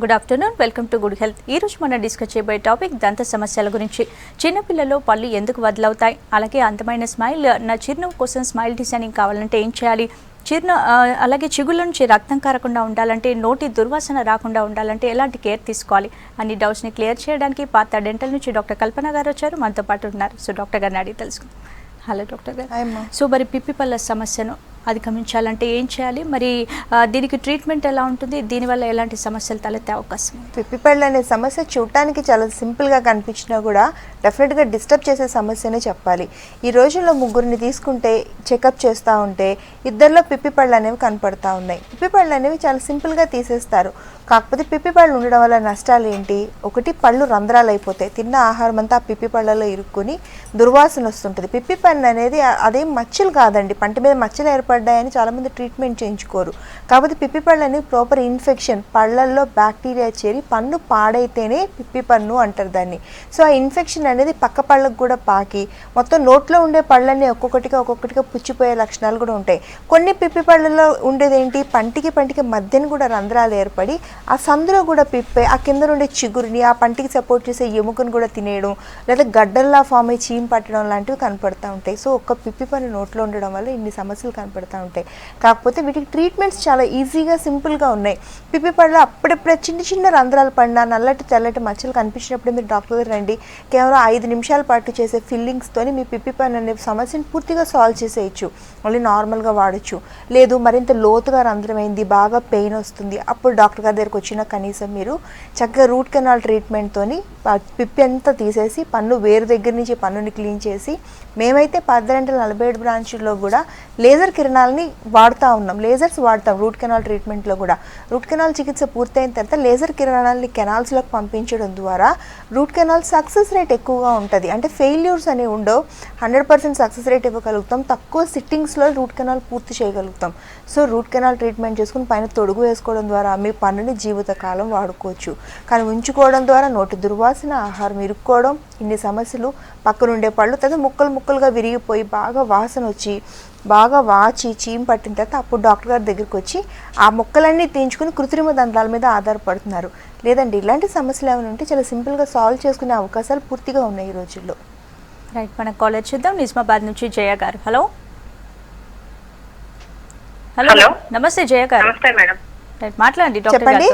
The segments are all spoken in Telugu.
Good afternoon, welcome to good health. ఈ రోజు మనం డిస్కస్ చేయబోయే టాపిక్ దంత సమస్యల గురించి. చిన్నపిల్లల్లో పళ్ళు ఎందుకు వదలవుతాయి, అలాగే అందమైన స్మైల్ నా చిరునవ్వు కోసం స్మైల్ డిజైనింగ్ కావాలంటే ఏం చేయాలి, అలాగే చిగుళ్ళ నుంచి రక్తం కారకుండా ఉండాలంటే, నోటి దుర్వాసన రాకుండా ఉండాలంటే ఎలాంటి కేర్ తీసుకోవాలి అన్ని డౌట్స్ని క్లియర్ చేయడానికి పాత డెంటల్ నుంచి డాక్టర్ కల్పన గారు వచ్చారు, మనతో పాటు ఉన్నారు. సో డాక్టర్ గారిని అడిగి తెలుసుకుందాం. హలో డాక్టర్ గారు. సో మరి పిప్పి పళ్ళ సమస్యను అధిగమించాలంటే ఏం చేయాలి, మరి దీనికి ట్రీట్మెంట్ ఎలా ఉంటుంది, దీనివల్ల ఎలాంటి సమస్యలు తలెత్తే అవకాశం? పిప్పిపళ్ళు అనే సమస్య చూడటానికి చాలా సింపుల్గా కనిపించినా కూడా డెఫినెట్గా డిస్టర్బ్ చేసే సమస్యనే చెప్పాలి. ఈ రోజుల్లో ముగ్గురిని తీసుకుంటే చెకప్ చేస్తూ ఉంటే ఇద్దరిలో పిప్పిపళ్ళు అనేవి కనపడతా ఉన్నాయి. పిప్పిపళ్ళు అనేవి చాలా సింపుల్గా తీసేస్తారు. కాకపోతే పిప్పిపళ్ళు ఉండడం వల్ల నష్టాలు ఏంటి? ఒకటి, పళ్ళు రంధ్రాలు అయిపోతాయి, తిన్న ఆహారం అంతా ఆ పిప్పిపళ్ళలో ఇరుక్కుని దుర్వాసన వస్తుంటుంది. పిప్పిపళ్ళు అనేది అదేం మచ్చలు కాదండి, పంట మీద మచ్చలు ఏర్పడ్డాయని చాలామంది ట్రీట్మెంట్ చేయించుకోరు. కాకపోతే పిప్పిపళ్ళు అనేది ప్రాపర్ ఇన్ఫెక్షన్, పళ్ళల్లో బ్యాక్టీరియా చేరి పన్ను పాడైతేనే పిప్పి పన్ను అంటారు దాన్ని. సో ఆ ఇన్ఫెక్షన్ అనేది పక్క పళ్ళకు కూడా పాకి మొత్తం నోట్లో ఉండే పళ్ళన్నీ ఒక్కొక్కటిగా పుచ్చిపోయే లక్షణాలు కూడా ఉంటాయి. కొన్ని పిప్పి పళ్ళలో ఉండేది ఏంటి, పంటికి మధ్యన కూడా రంధ్రాలు ఏర్పడి ఆ సందులో కూడా పిప్పే ఆ కింద ఉండే చిగురిని, ఆ పంటికి సపోర్ట్ చేసే ఎముకను కూడా తినేయడం, లేదా గడ్డల్లా ఫామ్ అయ్యి చీమ్ పట్టడం లాంటివి కనపడుతూ ఉంటాయి. సో ఒక్క పిప్పి పన్ను నోట్లో ఉండడం వల్ల ఇన్ని సమస్యలు కనపడుతూ ఉంటాయి. కాకపోతే వీటికి ట్రీట్మెంట్స్ చాలా ఈజీగా సింపుల్గా ఉన్నాయి. పిప్పి పళ్ళు అప్పుడప్పుడే చిన్న రంధ్రాలు పడినా, నల్లటి తెల్లటి మచ్చలు కనిపించినప్పుడు మీరు డాక్టర్ దగ్గర రండి. కేవలం 5 నిమిషాల పాటు చేసే ఫిల్లింగ్స్తోని మీ పిప్పి పన్ను అనే సమస్యను పూర్తిగా సాల్వ్ చేసేయచ్చు. మళ్ళీ నార్మల్గా వాడచ్చు. లేదు మరింత లోతుగా రంధ్రమైంది, బాగా పెయిన్ వస్తుంది, అప్పుడు డాక్టర్ గారి దగ్గరకు వచ్చిన కనీసం మీరు చక్కగా రూట్ కెనాల్ ట్రీట్మెంట్తోని పిప్పి అంతా తీసేసి పన్ను వేరు దగ్గర నుంచి పన్నుని క్లీన్ చేసి, మేమైతే పద్దెంటల 47 బ్రాంచ్ల్లో కూడా లేజర్ కిరణాలని వాడుతూ ఉన్నాం. లేజర్స్ వాడతాం రూట్ కెనాల్ ట్రీట్మెంట్లో కూడా. రూట్ కెనాల్ చికిత్స పూర్తయిన తర్వాత లేజర్ కిరణాలని కెనాల్స్లోకి పంపించడం ద్వారా రూట్ కెనాల్ సక్సెస్ రేట్ ఎక్కువగా ఉంటుంది. అంటే ఫెయిల్యూర్స్ అనేవి ఉండవు, 100% సక్సెస్ రేట్ ఇవ్వగలుగుతాం. తక్కువ సిట్టింగ్స్లో రూట్ కెనాల్ పూర్తి చేయగలుగుతాం. సో రూట్ కెనాల్ ట్రీట్మెంట్ చేసుకుని పైన తొడుగు వేసుకోవడం ద్వారా మీ పన్నుని జీవితకాలం వాడుకోవచ్చు. కానీ ఉంచుకోవడం ద్వారా నోటి దుర్వాసన, ఆహారం ఇరుక్కోవడం, ఇన్ని సమస్యలు, పక్కనుండే పళ్ళు తర్వాత ముక్కలుగా విరిగిపోయి బాగా వాసన వచ్చి బాగా వాచి చీమ్ పట్టిన తర్వాత అప్పుడు డాక్టర్ గారి దగ్గరికి వచ్చి ఆ ముక్కలన్నీ తీయించుకుని కృత్రిమ దంతాల మీద ఆధారపడుతున్నారు. లేదండి, ఇలాంటి సమస్యలు ఏమైనా ఉంటే చాలా సింపుల్గా సాల్వ్ చేసుకునే అవకాశాలు పూర్తిగా ఉన్నాయి ఈ రోజుల్లో. రైట్, మన కాలేజ్ చూద్దాం. నిజామాబాద్ నుంచి జయ గారు. హలో హలో నమస్తే జయ గారు. నమస్తే మేడం. రైట్, మాట్లాడండి డాక్టర్ చెప్పండి.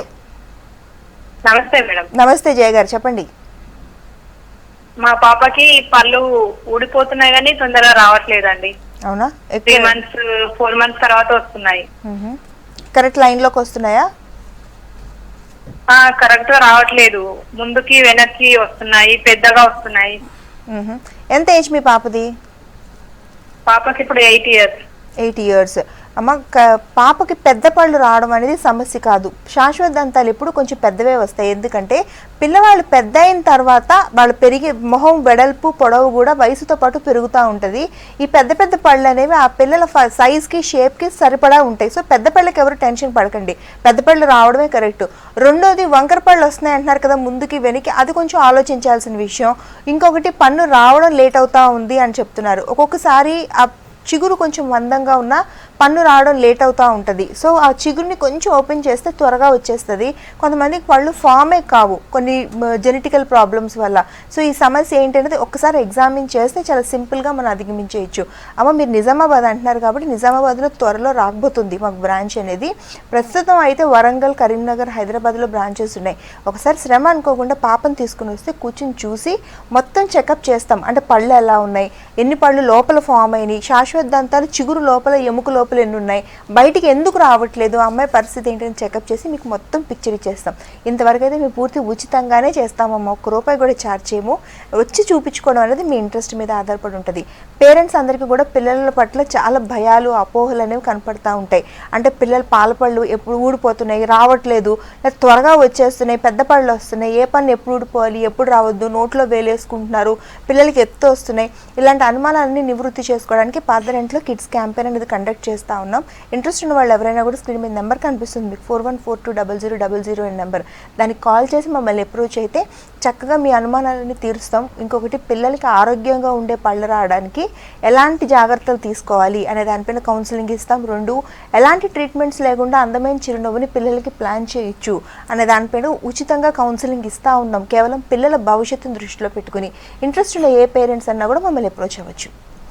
నమస్తే మేడం. నమస్తే జయ గారు, చెప్పండి. మా పాపకి పళ్ళు ఊడిపోతున్నాయి కానీ తొందరగా రావట్లేదండి. అవునా? 3 months 4 months తర్వాత వస్తున్నాయి. కరెక్ట్ లైన్లోకి వస్తున్నాయా? కరెక్ట్ గా రావట్లేదు, ముందుకి వెనక్కి వస్తున్నాయి, పెద్దగా వస్తున్నాయి. ఎంత ఏజ్ మీ పాపది? పాపకి ఇప్పుడు 8 years. 8 years. అమ్మ, పాపకి పెద్ద పళ్ళు రావడం అనేది సమస్య కాదు. శాశ్వత దంతాలు ఎప్పుడు కొంచెం పెద్దవే వస్తాయి. ఎందుకంటే పిల్లవాళ్ళు పెద్ద అయిన తర్వాత వాళ్ళు పెరిగే మొహం వెడల్పు పొడవు కూడా వయసుతో పాటు పెరుగుతూ ఉంటుంది. ఈ పెద్ద పళ్ళు అనేవి ఆ పిల్లల సైజ్కి షేప్కి సరిపడా ఉంటాయి. సో పెద్ద పళ్ళకి ఎవరు టెన్షన్ పడకండి, పెద్ద పళ్ళు రావడమే కరెక్ట్. రెండోది, వంకర పళ్ళు వస్తున్నాయి అంటున్నారు కదా ముందుకి వెనక్కి, అది కొంచెం ఆలోచించాల్సిన విషయం. ఇంకొకటి, పన్ను రావడం లేట్ అవుతా ఉంది అని చెప్తున్నారు. ఒక్కొక్కసారి ఆ చిగురు కొంచెం మందంగా ఉన్నా పన్ను రావడం లేట్ అవుతూ ఉంటుంది. సో ఆ చిగురుని కొంచెం ఓపెన్ చేస్తే త్వరగా వచ్చేస్తుంది. కొంతమందికి పళ్ళు ఫామే కావు కొన్ని జెనెటికల్ ప్రాబ్లమ్స్ వల్ల. సో ఈ సమస్య ఏంటనేది ఒక్కసారి ఎగ్జామిన్ చేస్తే చాలా సింపుల్గా మనం అధిగమించేయచ్చు. అమ్మ, మీరు నిజామాబాద్ అంటున్నారు కాబట్టి నిజామాబాద్లో త్వరలో రాకపోతుంది మాకు బ్రాంచ్ అనేది. ప్రస్తుతం అయితే వరంగల్, కరీంనగర్, హైదరాబాద్లో బ్రాంచెస్ ఉన్నాయి. ఒకసారి శ్రమ అనుకోకుండా పాపను తీసుకుని వస్తే కూర్చుని చూసి మొత్తం చెకప్ చేస్తాం. అంటే పళ్ళు ఎలా ఉన్నాయి, ఎన్ని పళ్ళు లోపల ఫామ్ అయినాయి, శాశ్వత దంతాలు చిగురు లోపల ఎముక లోపల ఎన్ని ఉన్నాయి, బయటికి ఎందుకు రావట్లేదు, అమ్మాయి పరిస్థితి ఏంటని చెకప్ చేసి మీకు మొత్తం పిక్చర్ ఇచ్చేస్తాం. ఇంతవరకు అయితే మేము పూర్తి ఉచితంగానే చేస్తామమ్మా, ₹1 కూడా ఛార్జ్ చేయము. వచ్చి చూపించుకోవడం అనేది మీ ఇంట్రెస్ట్ మీద ఆధారపడి ఉంటుంది. పేరెంట్స్ అందరికీ కూడా పిల్లల పట్ల చాలా భయాలు, అపోహలు అనేవి కనపడతా ఉంటాయి. అంటే పిల్లలు పాల పళ్ళు ఎప్పుడు ఊడిపోతున్నాయి, రావట్లేదు, లేదా త్వరగా వచ్చేస్తున్నాయి, పెద్ద పళ్ళు వస్తున్నాయి, ఏ పన్ను ఎప్పుడు ఊడిపోవాలి, ఎప్పుడు రావద్దు, నోట్లో వేలేసుకుంటున్నారు, పిల్లలకి ఎత్తు వస్తున్నాయి, ఇలాంటి అనుమానాలన్నీ నివృత్తి చేసుకోవడానికి పాదరెంట్లో కిడ్స్ క్యాంపెయిన్ అనేది కండక్ట్ చేస్తాం. చేస్తూ ఉన్నాం. ఇంట్రెస్ట్ ఉన్న వాళ్ళు ఎవరైనా కూడా స్క్రీన్ మీద నెంబర్ కనిపిస్తుంది మీకు 41420000 అనే నెంబర్, దానికి కాల్ చేసి మమ్మల్ని అప్రోచ్ అయితే చక్కగా మీ అనుమానాలని తీరుస్తాం. ఇంకొకటి పిల్లలకి ఆరోగ్యంగా ఉండే పళ్ళు రావడానికి ఎలాంటి జాగ్రత్తలు తీసుకోవాలి అనే దానిపైన కౌన్సిలింగ్ ఇస్తాం. 2 ఎలాంటి ట్రీట్మెంట్స్ లేకుండా అందమైన చిరునవ్వుని పిల్లలకి ప్లాన్ చేయొచ్చు అనే దానిపైన ఉచితంగా కౌన్సిలింగ్ ఇస్తూ ఉన్నాం. కేవలం పిల్లల భవిష్యత్తును దృష్టిలో పెట్టుకుని ఇంట్రెస్ట్ ఉన్న ఏ పేరెంట్స్ అన్నా కూడా మమ్మల్ని అప్రోచ్ అవ్వచ్చు.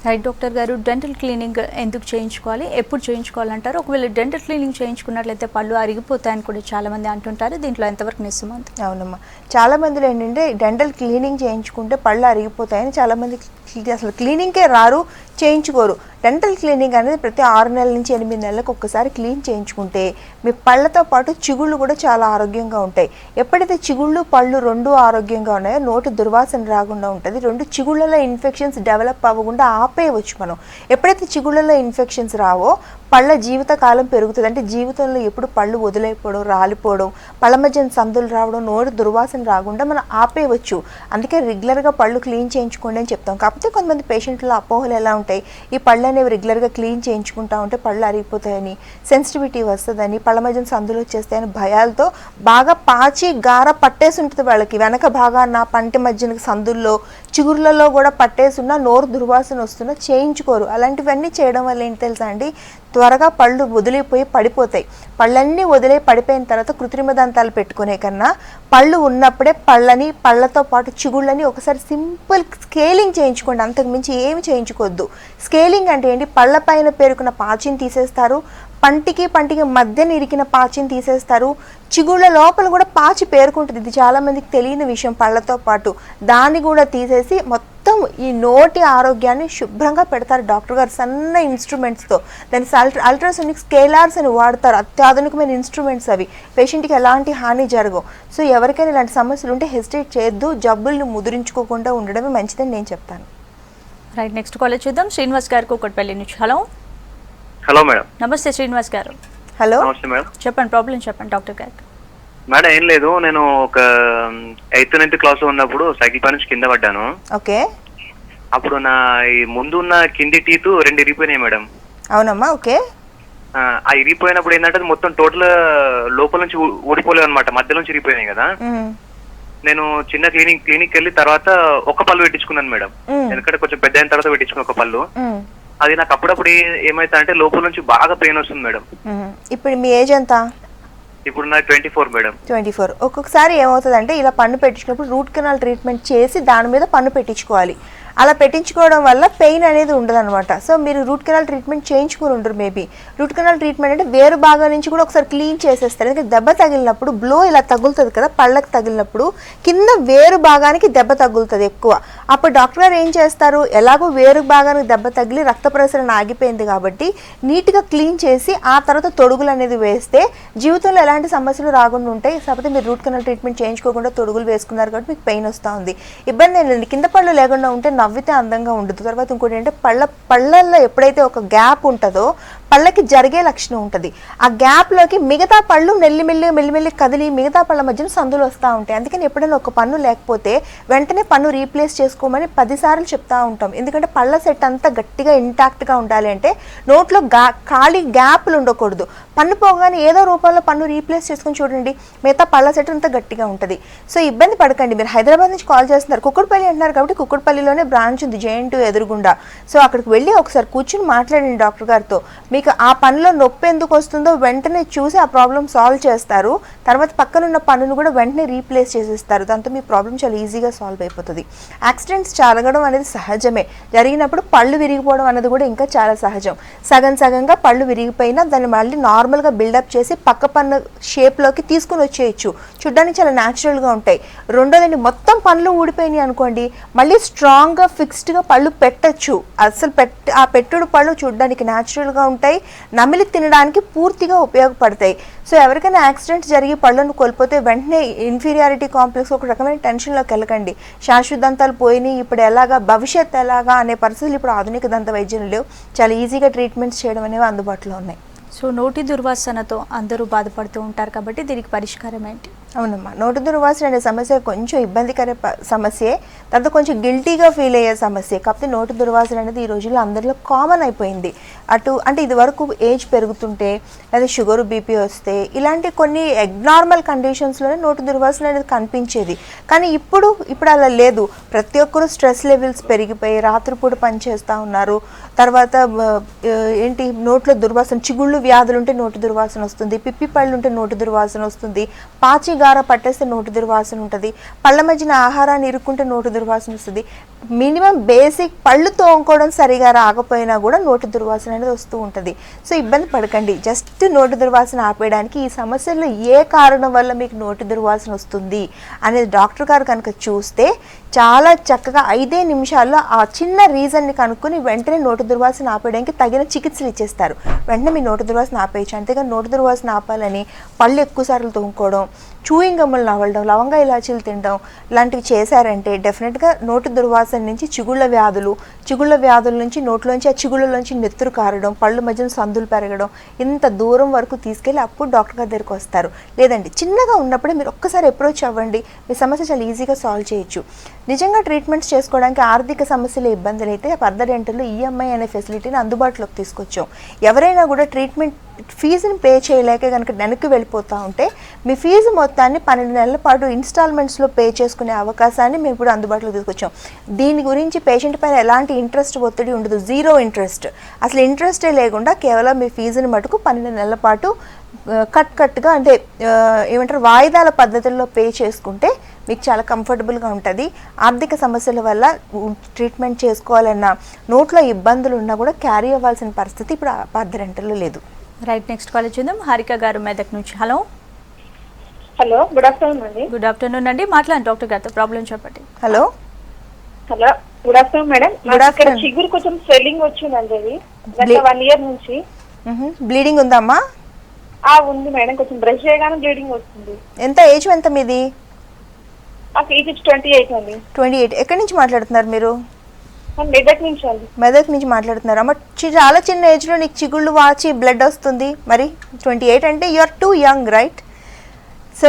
రైట్ డాక్టర్ గారు, డెంటల్ క్లీనింగ్ ఎందుకు చేయించుకోవాలి, ఎప్పుడు చేయించుకోవాలంటారు? ఒకవేళ డెంటల్ క్లీనింగ్ చేయించుకున్నట్లయితే పళ్ళు అరిగిపోతాయని కూడా చాలామంది అంటుంటారు, దీంట్లో ఎంతవరకు నిజమంత? అవునమ్మా, చాలా మందిలో ఏంటంటే డెంటల్ క్లీనింగ్ చేయించుకుంటే పళ్ళు అరిగిపోతాయని చాలామంది అసలు క్లీనింగ్కే రారు, చేయించుకోరు. డెంటల్ క్లీనింగ్ అనేది ప్రతి 6 నెలల నుంచి 8 నెలలకు ఒక్కసారి క్లీన్ చేయించుకుంటే మీ పళ్ళతో పాటు చిగుళ్ళు కూడా చాలా ఆరోగ్యంగా ఉంటాయి. ఎప్పుడైతే చిగుళ్ళు పళ్ళు 2 ఆరోగ్యంగా ఉన్నాయో నోటి దుర్వాసన రాకుండా ఉంటుంది. 2 చిగుళ్ళలో ఇన్ఫెక్షన్స్ డెవలప్ అవ్వకుండా ఆపేయవచ్చు మనం. ఎప్పుడైతే చిగుళ్ళలో ఇన్ఫెక్షన్స్ రావో పళ్ళ జీవితకాలం పెరుగుతుంది. అంటే జీవితంలో ఎప్పుడు పళ్ళు వదిలేకపోవడం, రాలిపోవడం, పళ్ళ మధ్యన సందులు రావడం, నోటి దుర్వాసన రాకుండా మనం ఆపేయవచ్చు. అందుకే రెగ్యులర్గా పళ్ళు క్లీన్ చేయించుకోండి అని చెప్తాం. కాకపోతే కొంతమంది పేషెంట్లో అపోహలు ఎలా ఉంటాయి, ఈ పళ్ళు అనేవి రెగ్యులర్గా క్లీన్ చేయించుకుంటా ఉంటే పళ్ళు అరిగిపోతాయని, సెన్సిటివిటీ వస్తుందని, పళ్ళ మధ్యన సందులు వచ్చేస్తాయని భయాలతో బాగా పాచి గార పట్టేసి ఉంటుంది వాళ్ళకి. వెనక భాగాన పంటి మధ్యన సందుల్లో చిగుర్లలో కూడా పట్టేసి ఉన్న నోరు దుర్వాసన వస్తున్నా చేయించుకోరు. అలాంటివన్నీ చేయడం వల్ల ఏంటి తెలుసా అండి, త్వరగా పళ్ళు వదిలిపోయి పడిపోతాయి. పళ్ళన్నీ వదిలే పడిపోయిన తర్వాత కృత్రిమ దంతాలు పెట్టుకునే కన్నా పళ్ళు ఉన్నప్పుడే పళ్ళతో పాటు చిగుళ్ళని ఒకసారి సింపుల్ స్కేలింగ్ చేయించుకోండి, అంతకుమించి ఏమి చేయించుకోవద్దు. స్కేలింగ్ అంటే ఏంటి, పళ్ళ పైన పేరుకున్న పాచిని తీసేస్తారు, పంటికి మధ్యన ఇరికిన పాచిని తీసేస్తారు, చిగుళ్ళ లోపల కూడా పాచి పేరుకుంటుంది. ఇది చాలామందికి తెలియని విషయం. పళ్ళతో పాటు దాన్ని కూడా తీసేసి మొత్తం ఈ నోటి ఆరోగ్యాన్ని శుభ్రంగా పెడతారు డాక్టర్ గారు సన్న ఇన్స్ట్రుమెంట్స్తో. దాని అల్ట్రాసోనిక్ స్కేలార్స్ అని వాడతారు, అత్యాధునికమైన ఇన్స్ట్రుమెంట్స్ అవి. పేషెంట్కి ఎలాంటి హాని జరగవు. సో ఎవరికైనా ఇలాంటి సమస్యలు ఉంటే హెసిటేట్ చేయొద్దు, జబ్బుల్ని ముద్రించుకోకుండా ఉండడమే మంచిదని నేను చెప్తాను. రైట్, నెక్స్ట్ కాల్ చూద్దాం. శ్రీనివాస్ గారు కూకట్పల్లి నుంచి. హలో. Hello madam. నమస్తే శ్రీనివాస్ గారు. హలో, నమస్తే మేడం. చెప్పండి, ప్రాబ్లం చెప్పండి డాక్టర్ గారికి. మేడం ఏం లేదు, నేను ఒక 8th 9th క్లాస్ లో ఉన్నప్పుడు సైకిల్ పై నుంచి కింద పడ్డాను. ఓకే. అప్పుడు నా ఈ ముందు ఉన్న కింది టీత్ 2 ఇరిగిపోయినాయి మేడం. అవునమ్మా, ఓకే. ఆ ఇరిగిపోయినప్పుడు ఏంటంటే అది మొత్తం టోటల్ లోపల నుంచి ఊడిపోలేదు అనమాట, మధ్య నుంచి ఇరిగిపోయినాయి కదా. నేను చిన్న క్లినిక్ వెళ్ళి తర్వాత ఒక పళ్ళు పెట్టించుకున్నాను మేడం, ఎందుకంటే కొంచెం పెద్ద అయిన తర్వాత పెట్టించుకున్న ఒక పళ్ళు. అది నాకు అప్పుడప్పుడు ఏమైతే అంటే లోపల నుంచి బాగా పెయిన్ వస్తుంది మేడం. ఇప్పుడు మీ ఏజ్ ఎంత? ఇప్పుడు నాకు 24 మేడం. 24. ఒక్కొక్కసారి ఏమవుతుందంటే ఇలా పన్ను పెట్టించుకున్నప్పుడు రూట్ కెనాల్ ట్రీట్మెంట్ చేసి దాని మీద పన్ను పెట్టించుకోవాలి. అలా పెట్టించుకోవడం వల్ల పెయిన్ అనేది ఉండదన్నమాట. సో మీరు రూట్ కెనాల్ ట్రీట్మెంట్ చేయించుకుని ఉండరు మేబీ. రూట్ కెనాల్ ట్రీట్మెంట్ అంటే వేరు భాగం నుంచి కూడా ఒకసారి క్లీన్ చేసేస్తారు. ఎందుకంటే దెబ్బ తగిలినప్పుడు బ్లో ఇలా తగులుతుంది కదా, పళ్ళకి తగిలినప్పుడు కింద వేరు భాగానికి దెబ్బ తగులుతుంది ఎక్కువ. అప్పుడు డాక్టర్ గారు ఏం చేస్తారు, ఎలాగో వేరు భాగానికి దెబ్బ తగిలి రక్త ప్రసరణ ఆగిపోయింది కాబట్టి నీట్గా క్లీన్ చేసి ఆ తర్వాత తొడుగులు అనేది వేస్తే జీవితంలో ఎలాంటి సమస్యలు రాకుండా ఉంటాయి. కాకపోతే మీరు రూట్ కెనాల్ ట్రీట్మెంట్ చేయించుకోకుండా తొడుగులు వేసుకున్నారు కాబట్టి మీకు పెయిన్ వస్తూ ఉంది. ఇబ్బంది ఏంటంటే కింద పళ్ళు లేకుండా ఉంటే నవ్వితే అందంగా ఉండదు. తర్వాత ఇంకోటి ఏంటంటే పళ్ళల్లో ఎప్పుడైతే ఒక గ్యాప్ ఉంటుందో పళ్ళకి జరిగే లక్షణం ఉంటుంది. ఆ గ్యాప్లోకి మిగతా పళ్ళు మెల్లిమెల్లి కదిలి మిగతా పళ్ళ మధ్యన సందులు వస్తూ ఉంటాయి. అందుకని ఎప్పుడైనా ఒక పన్ను లేకపోతే వెంటనే పన్ను రీప్లేస్ చేసుకోమని 10 సార్లు చెప్తూ ఉంటాం. ఎందుకంటే పళ్ళ సెట్ అంతా గట్టిగా ఇంటాక్ట్గా ఉండాలి అంటే నోట్లో ఖాళీ గ్యాప్లు ఉండకూడదు. పన్ను పోగానే ఏదో రూపంలో పన్ను రీప్లేస్ చేసుకుని చూడండి, మిగతా పళ్ళ సెట్ అంతా గట్టిగా ఉంటుంది. సో ఇబ్బంది పడకండి. మీరు హైదరాబాద్ నుంచి కాల్ చేస్తున్నారు, కుక్కడపల్లి అంటున్నారు కాబట్టి కుక్కడపల్లిలోనే బ్రాంచ్ ఉంది JN2 ఎదురుగుండా. సో అక్కడికి వెళ్ళి ఒకసారి కూర్చుని మాట్లాడండి డాక్టర్ గారితో. మీకు ఆ పన్నులో నొప్పి ఎందుకు వస్తుందో వెంటనే చూసి ఆ ప్రాబ్లం సాల్వ్ చేస్తారు. తర్వాత పక్కనున్న పన్నును కూడా వెంటనే రీప్లేస్ చేసేస్తారు. దాంతో మీ ప్రాబ్లం చాలా ఈజీగా సాల్వ్ అయిపోతుంది. యాక్సిడెంట్స్ జరగడం అనేది సహజమే. జరిగినప్పుడు పళ్ళు విరిగిపోవడం అనేది కూడా ఇంకా చాలా సహజం. సగంగా పళ్ళు విరిగిపోయినా దాన్ని మళ్ళీ నార్మల్గా బిల్డప్ చేసి పక్క పన్ను షేప్లోకి తీసుకుని వచ్చేయచ్చు. చూడ్డానికి చాలా న్యాచురల్గా ఉంటాయి. రెండోదండి, మొత్తం పళ్ళు ఊడిపోయినాయి అనుకోండి, మళ్ళీ స్ట్రాంగ్గా ఫిక్స్డ్గా పళ్ళు పెట్టచ్చు. అసలు ఆ పెట్టుడు పళ్ళు చూడడానికి న్యాచురల్గా ఉంటాయి, నమిలి తినడానికి పూర్తిగా ఉపయోగపడతాయి. సో ఎవరికైనా యాక్సిడెంట్స్ జరిగి పళ్ళను కోల్పోతే వెంటనే ఇన్ఫీరియారిటీ కాంప్లెక్స్ ఒక రకమైన టెన్షన్లోకి వెళ్ళకండి. శాశ్వత దంతాలు పోయినాయి, ఇప్పుడు ఎలాగా, భవిష్యత్ ఎలాగా అనే పరిస్థితులు ఇప్పుడు ఆధునిక దంత వైద్యులు లేవు. చాలా ఈజీగా ట్రీట్మెంట్స్ చేయడం అనేవి అందుబాటులో ఉన్నాయి. సో నోటి దుర్వాసనతో అందరూ బాధపడుతూ ఉంటారు కాబట్టి దీనికి పరిష్కారం ఏంటి? అవునమ్మా, నోటి దుర్వాసన అనే సమస్య కొంచెం ఇబ్బందికర సమస్యే, తర్వాత కొంచెం గిల్టీగా ఫీల్ అయ్యే సమస్య. కాకపోతే నోటి దుర్వాసన అనేది ఈ రోజుల్లో అందరిలో కామన్ అయిపోయింది. అంటే ఇది వరకు ఏజ్ పెరుగుతుంటే లేదా షుగర్ బీపీ వస్తే ఇలాంటి కొన్ని అబ్నార్మల్ కండిషన్స్లోనే నోటి దుర్వాసన అనేది కనిపించేది. కానీ ఇప్పుడు అలా లేదు. ప్రతి ఒక్కరూ స్ట్రెస్ లెవెల్స్ పెరిగిపోయి రాత్రిపూట పనిచేస్తూ ఉన్నారు. తర్వాత నోట్లో దుర్వాసన, చిగుళ్ళు వ్యాధులు ఉంటే నోటి దుర్వాసన వస్తుంది, పిప్పి పళ్ళు ఉంటే నోటి దుర్వాసన వస్తుంది, పాచి గార పట్టేస్తే నోటి దుర్వాసన ఉంటుంది, పళ్ళ మధ్యన ఆహారాన్ని ఇరుక్కుంటే నోటి దుర్వాసన వస్తుంది. మినిమం బేసిక్ పళ్ళు తోముకోవడం సరిగా రాకపోయినా కూడా నోటి దుర్వాసన అనేది వస్తూ ఉంటుంది. సో ఇబ్బంది పడకండి. జస్ట్ నోటి దుర్వాసన ఆపేయడానికి ఈ సమస్యల్లో ఏ కారణం వల్ల మీకు నోటి దుర్వాసన వస్తుంది అనేది డాక్టర్ గారు కనుక చూస్తే చాలా చక్కగా 5 నిమిషాల్లో ఆ చిన్న రీజన్ని కనుక్కొని వెంటనే నోటి దుర్వాసన ఆపేయడానికి తగిన చికిత్సలు ఇచ్చేస్తారు. వెంటనే మీ నోటి దుర్వాసన ఆపేయచ్చు. అంతేగాని నోటి దుర్వాసన ఆపాలని పళ్ళు ఎక్కువసార్లు తోముకోవడం, చూయింగ్ గమ్ములు నవలడం, లవంగా ఇలాచీలు తినడం లాంటివి చేశారంటే డెఫినెట్గా నోటి దుర్వాసన నుంచి చిగుళ్ళ వ్యాధుల నుంచి నోట్లోంచి ఆ చిగుళ్ళలోంచి నెత్తురు కారడం, పళ్ళు మధ్యన సందులు పెరగడం, ఇంత దూరం వరకు తీసుకెళ్ళి అప్పుడు డాక్టర్ గారి దగ్గరికి వస్తారు. లేదండి, చిన్నగా ఉన్నప్పుడే మీరు ఒక్కసారి అప్రోచ్ అవ్వండి, మీ సమస్య చాలా ఈజీగా సాల్వ్ చేయొచ్చు. నిజంగా ట్రీట్మెంట్స్ చేసుకోవడానికి ఆర్థిక సమస్యలు ఇబ్బందులు అయితే పర్ద డెంటల్లో ఈఎంఐ అనే ఫెసిలిటీని అందుబాటులోకి తీసుకొచ్చాం. ఎవరైనా కూడా ట్రీట్మెంట్ ఫీజుని పే చేయలేక కనుక వెనక్కి వెళ్ళిపోతూ ఉంటే మీ ఫీజు మొత్తాన్ని 12 నెలల పాటు ఇన్స్టాల్మెంట్స్లో పే చేసుకునే అవకాశాన్ని మేము ఇప్పుడు అందుబాటులోకి తీసుకొచ్చాం. దీని గురించి పేషెంట్ పైన ఎలాంటి ఇంట్రెస్ట్ ఒత్తిడి ఉండదు, 0 ఇంట్రెస్ట్, అసలు ఇంట్రెస్టే లేకుండా కేవలం మీ ఫీజుని మటుకు 12 నెలల పాటు కట్గా అంటే ఏమంటారు వాయిదాల పద్ధతుల్లో పే చేసుకుంటే మీకు చాలా కంఫర్టబుల్గా ఉంటుంది. ఆర్థిక సమస్యల వల్ల ట్రీట్మెంట్ చేసుకోవాలన్న నోట్లో ఇబ్బందులు ఉన్నా కూడా క్యారీ అవ్వాల్సిన పరిస్థితి ఇప్పుడు పర్ద డెంటల్లో లేదు. రైట్, నెక్స్ట్ కాల్ చూద్దాం. హారిక గారు మెదక్ నుంచి. హలో గుడ్ ఆఫ్టర్నూన్ అండి. గుడ్ ఆఫ్టర్నూన్ అండి, మాట్లాడండి డాక్టర్ గారితో, ప్రాబ్లం చెప్పండి. Hello good afternoon madam. ఇక్కడ చిగురు కొంచెం స్వెల్లింగ్ వచ్చిందండి, అది 1 year నుంచి. బ్లీడింగ్ ఉందమ్మా? ఉంది మేడం, కొంచెం బ్రష్ చేయగానే బ్లీడింగ్ వస్తుంది. ఎంత ఏజ్ ఎంత మీది? నాకు ఏజ్ 28 అండి. 28. ఎక్కడి నుంచి మాట్లాడుతున్నారు మీరు? మెదక్ నుంచి అండి. మెదక్ నుంచి మాట్లాడుతున్నారు అమ్మ. చాలా చిన్న ఏజ్లో నీకు చిగుళ్ళు వాచి బ్లడ్ వస్తుంది, మరి 28 అంటే you are too young, right? So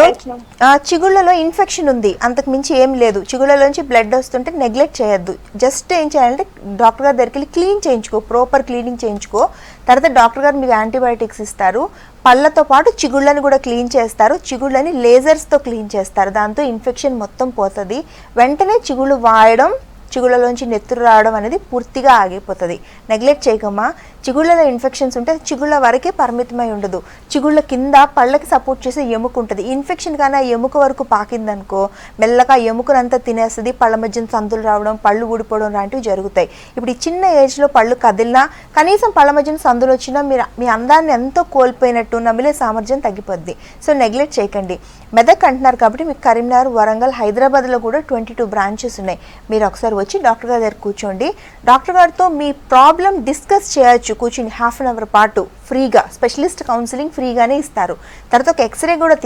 చిగుళ్ళలో ఇన్ఫెక్షన్ ఉంది, అంతకు మించి ఏం లేదు. చిగుళ్ళలోంచి బ్లడ్ వస్తుంటే నెగ్లెక్ట్ చేయొద్దు. జస్ట్ ఏం చేయాలంటే డాక్టర్ గారి దగ్గరికి వెళ్ళి క్లీన్ చేయించుకో, ప్రాపర్ క్లీనింగ్ చేయించుకో. తర్వాత డాక్టర్ గారు మీకు యాంటీబయాటిక్స్ ఇస్తారు, పళ్ళతో పాటు చిగుళ్ళని కూడా క్లీన్ చేస్తారు, చిగుళ్ళని లేజర్స్తో క్లీన్ చేస్తారు. దాంతో ఇన్ఫెక్షన్ మొత్తం పోతుంది. వెంటనే చిగుళ్ళు వాయడం, చిగుళ్ళలోంచి నెత్తురు రావడం అనేది పూర్తిగా ఆగిపోతుంది. నెగ్లెక్ట్ చేయకమ్మా. చిగుళ్ళలో ఇన్ఫెక్షన్స్ ఉంటే చిగుళ్ళ వరకే పరిమితమై ఉండదు, చిగుళ్ళ కింద పళ్ళకి సపోర్ట్ చేసే ఎముక ఉంటుంది. ఇన్ఫెక్షన్ కానీ ఆ ఎముక వరకు పాకిందనుకో మెల్లగా ఎముకనంతా తినేస్తుంది, పళ్ళ మధ్యన సందులు రావడం, పళ్ళు ఊడిపోవడం లాంటివి జరుగుతాయి. ఇప్పుడు ఈ చిన్న ఏజ్లో పళ్ళు కదిలినా, కనీసం పళ్ళ మధ్యన సందులు వచ్చినా మీరు మీ అందాన్ని ఎంతో కోల్పోయినట్టు, నమిలే సామర్థ్యం తగ్గిపోద్ది. సో నెగ్లెక్ట్ చేయకండి. మెదక్ అంటున్నారు కాబట్టి మీకు కరీంనగర్, వరంగల్, హైదరాబాద్లో కూడా 22 బ్రాంచెస్ ఉన్నాయి. మీరు ఒకసారి వచ్చి డాక్టర్ గారి దగ్గర కూర్చోండి. డాక్టర్ గారితో మీ ప్రాబ్లం డిస్కస్ చేయొచ్చు కూర్చుని 1/2 hour పాటు ఫ్రీగా. స్పెషలిస్ట్ కౌన్సిలింగ్ ఫ్రీగానే ఇస్తారు. తర్వాత ఒక ఎక్స్రే కూడా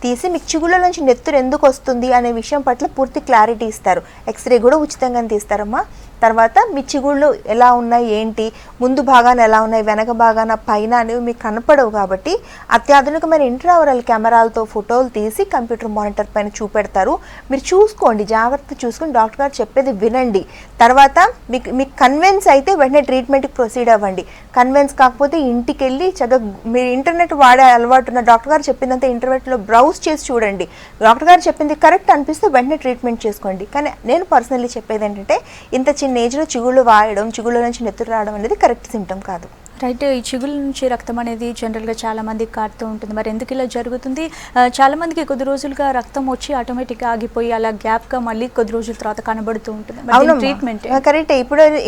తీసి మీకు చిగుళ్ళ నుంచి నెత్తురు ఎందుకు వస్తుంది అనే విషయం పట్ల పూర్తి క్లారిటీ ఇస్తారు. ఎక్స్రే కూడా ఉచితంగానే తీస్తారమ్మా. తర్వాత మీ చిగుళ్ళు ఎలా ఉన్నాయి, ఏంటి, ముందు భాగాన ఎలా ఉన్నాయి, వెనక భాగాన, పైన అనేవి మీకు కనపడవు కాబట్టి అత్యాధునికమైన ఇంట్రావరల్ కెమెరాలతో ఫోటోలు తీసి కంప్యూటర్ మానిటర్ పైన చూపెడతారు. మీరు చూసుకోండి, జాగ్రత్తగా చూసుకొని డాక్టర్ గారు చెప్పేది వినండి. తర్వాత మీకు కన్విన్స్ అయితే వెంటనే ట్రీట్మెంట్కి ప్రొసీడ్ అవ్వండి. కన్విన్స్ కాకపోతే ఇంటికి వెళ్ళి చక్కగా మీరు ఇంటర్నెట్ వాడే అలవాటు ఉన్న డాక్టర్ గారు చెప్పిందంతా ఇంటర్నెట్లో బ్రౌజ్ చేసి చూడండి. డాక్టర్ గారు చెప్పింది కరెక్ట్ అనిపిస్తే వెంటనే ట్రీట్మెంట్ చేసుకోండి. కానీ నేను పర్సనల్లీ చెప్పేది ఏంటంటే ఇంత చిన్న ఏజ్లో చిగుళ్ళు వాయడం, చిగుళ్ళ నుంచి నెత్తురు రావడం అనేది కరెక్ట్ సింటమ్ కాదు. రైట్, ఈ చిగుళ్ళ నుంచి రక్తం అనేది జనరల్గా చాలా మందికి కారుతూ ఉంటుంది. మరి ఎందుకు ఇలా జరుగుతుంది? చాలా మందికి కొద్ది రోజులుగా రక్తం వచ్చి ఆటోమేటిక్గా ఆగిపోయి అలా గ్యాప్గా మళ్ళీ కొద్ది రోజుల తర్వాత కనబడుతూ ఉంటుంది. Treatment correct.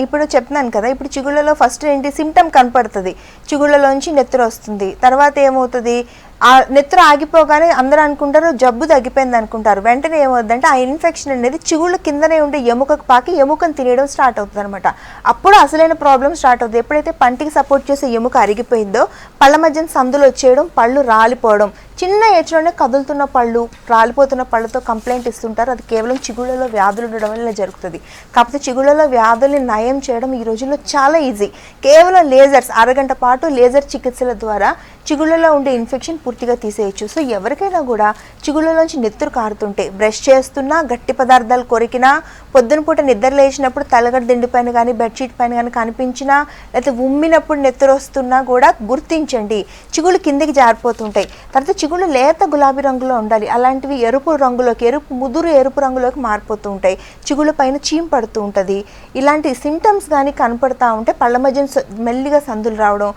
ఇప్పుడు చెప్తున్నాను కదా, ఇప్పుడు చిగుళ్ళలో ఫస్ట్ ఏంటి సిమ్టమ్ కనపడుతుంది, చిగుళ్ళలోంచి నెత్తురు వస్తుంది. తర్వాత ఏమవుతుంది, ఆ నెత్తురు ఆగిపోగానే అందరూ అనుకుంటారు జబ్బు తగ్గిపోయింది అనుకుంటారు. వెంటనే ఏమవుతుందంటే ఆ ఇన్ఫెక్షన్ అనేది చిగుళ్ళ కిందనే ఉండే ఎముకకు పాకి ఎముకను తినేయడం స్టార్ట్ అవుతుంది అనమాట. అప్పుడు అసలైన ప్రాబ్లం స్టార్ట్ అవుతుంది. ఎప్పుడైతే పంటికి సపోర్ట్ చేసే ఎముక అరిగిపోయిందో పళ్ళ మధ్యన సందులు వచ్చేయడం, పళ్ళు రాలిపోవడం, చిన్న ఏజ్లోనే కదులుతున్న పళ్ళు, రాలిపోతున్న పళ్ళతో కంప్లైంట్ ఇస్తుంటారు. అది కేవలం చిగుళ్ళలో వ్యాధులు ఉండడం వల్ల జరుగుతుంది. కాకపోతే చిగుళ్ళలో వ్యాధుల్ని నయం చేయడం ఈ రోజుల్లో చాలా ఈజీ. కేవలం లేజర్స్, అరగంట పాటు లేజర్ చికిత్సల ద్వారా చిగుళ్ళలో ఉండే ఇన్ఫెక్షన్ పూర్తిగా తీసేయచ్చు. సో ఎవరికైనా కూడా చిగుళ్ళలోంచి నెత్తురు కారుతుంటే, బ్రష్ చేస్తున్నా, గట్టి పదార్థాలు కొరికినా, పొద్దున పూట నిద్ర లేచినప్పుడు తలగడ దిండి పైన కానీ బెడ్షీట్ పైన కానీ కనిపించినా, లేకపోతే ఉమ్మినప్పుడు నెత్తురు వస్తున్నా కూడా గుర్తించండి. చిగుళ్ళు కిందికి జారిపోతుంటాయి. తర్వాత చిగుళ్ళు లేత గులాబీ రంగులో ఉండాలి. అలాంటివి ఎరుపు రంగులోకి, ముదురు ఎరుపు రంగులోకి మారిపోతూ ఉంటాయి. చిగుళ్ళ పైన చీమ్ పడుతూ ఉంటుంది. ఇలాంటి సింటమ్స్ కానీ కనపడతా ఉంటే పళ్ళ మధ్య మెల్లిగా సందులు రావడం,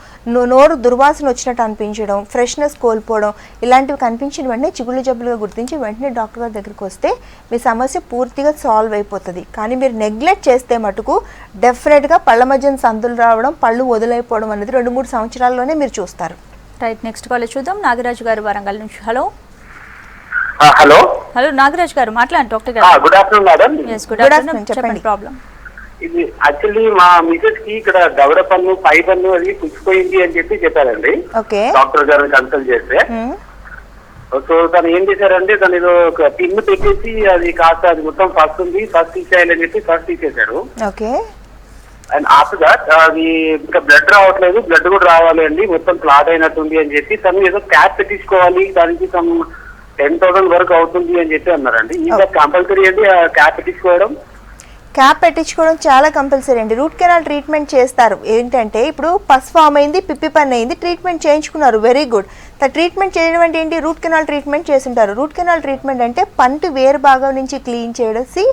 నోరు దుర్వాసన వచ్చినట్టు అనిపించడం, ఫ్రెష్నెస్ కోల్పోవడం, ఇలాంటివి కనిపించిన వెంటనే చిగుళ్ళు జబ్బులుగా గుర్తించి వెంటనే డాక్టర్ గారి దగ్గరికి వస్తే మీ సమస్య పూర్తిగా సాల్వ్ అయిపోతుంది. కానీ మీరు నెగ్లెక్ట్ చేస్తే మటుకు డెఫినెట్గా పళ్ళ మధ్య సందులు రావడం, పళ్ళు వదిలైపోవడం అనేది 2-3 సంవత్సరాల్లోనే మీరు చూస్తారు. రైట్, నెక్స్ట్ కాల్ చూద్దాం. నాగరాజు గారు వరంగల్ నుంచి. హలో హలో హలో నాగరాజు గారు మాట్లాడండి డాక్టర్ గారు. Good afternoon madam. Yes, good afternoon. చెప్పండి ప్రాబ్లం. ఇది యాక్చువల్లీ మా మిసెస్ కి ఇక్కడ దవడ పన్ను, పై పన్ను అది పుచ్చిపోయింది అని చెప్పారండి. ఓకే, డాక్టర్ గారిని కన్సల్ట్ చేస్తే. సో తను ఏం చేశారంటే తను ఏదో ఒక పిన్ను పెట్టేసి అది కాస్త అది మొత్తం ఫస్ట్ ఉంది, ఫస్ట్ తీసేయాలని చెప్పి ఫస్ట్ తీసేశారు. ఓకే, అండ్ ఆఫ్టర్ దట్ అది ఇంకా బ్లడ్ రావట్లేదు, బ్లడ్ కూడా రావాలి అండి, మొత్తం క్లాట్ అయినట్టుంది అని చెప్పి తను ఏదో క్యాప్ పెట్టించుకోవాలి, దానికి తను 10,000 వరకు అవుతుంది అని చెప్పి అన్నారండి. ఇంకా కంపల్సరీ అండి క్యాప్ పెట్టించుకోవడం? క్యాప్ పెట్టించుకోవడం చాలా కంపల్సరీ అండి. రూట్ కెనాల్ ట్రీట్మెంట్ చేస్తారు. ఏంటంటే ఇప్పుడు పస్ ఫామ్ అయింది, పిప్పి పన్ను అయింది, ట్రీట్మెంట్ చేయించుకున్నారు, వెరీ గుడ్. ట్రీట్మెంట్ చేయడం అంటే ఏంటి? రూట్ కెనాల్ ట్రీట్మెంట్ చేస్తుంటారు. రూట్ కెనాల్ ట్రీట్మెంట్ అంటే పంటి వేరు భాగం నుంచి క్లీన్ చేసి